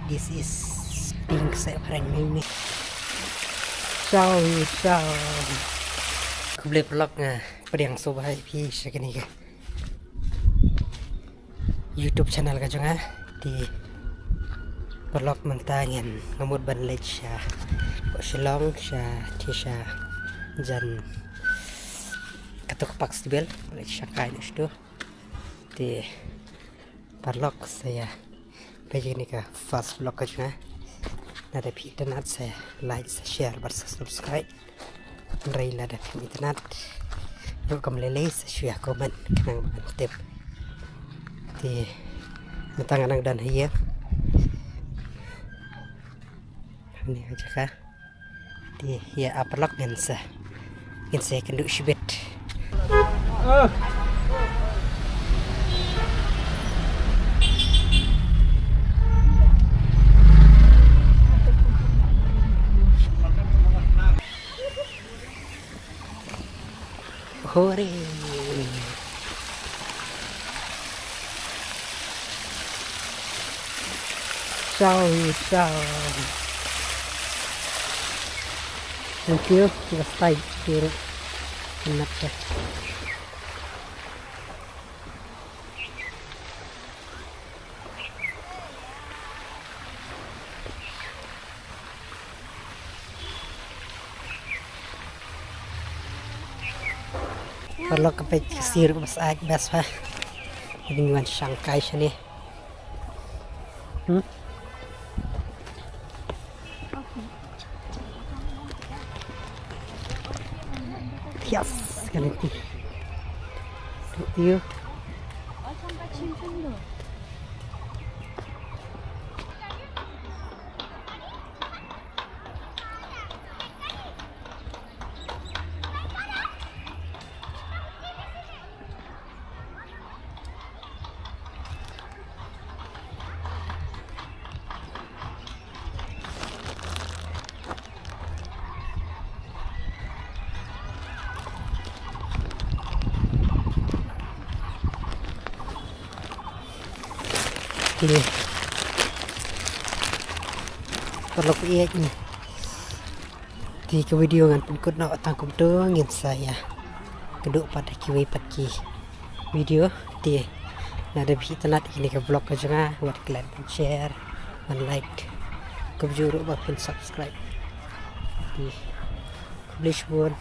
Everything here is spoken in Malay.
This is pink saya friend ni. Ciao. Aku boleh vlog pada yang sobat pi sekali ke YouTube channel ka juga di vlog mentangan ngamut ban lech shillong tisha jan katuk pak stibel lech kai itu di paralok saya begini ka first vlog ka juga nada itynnad saya like share subscribe Raila da itynnad yuk kamlele saya komen kenang tip di mentangan ang dan hiya ini aja kah di ya paralok gensa kenduk shibet hore ciao thank you sudah stay kiri enak ya kalau kepet kesir mas ag bas pa dengan Shanghai sini yes ganti tuh ini paralok iek ni di ke video ngan pengikut nak tangkum tu ngin saya keduk pada kiwi patki video di nada itynnad ini ke vlog aja ngah buat like dan share dan like ke juru bahkan subscribe di publish pun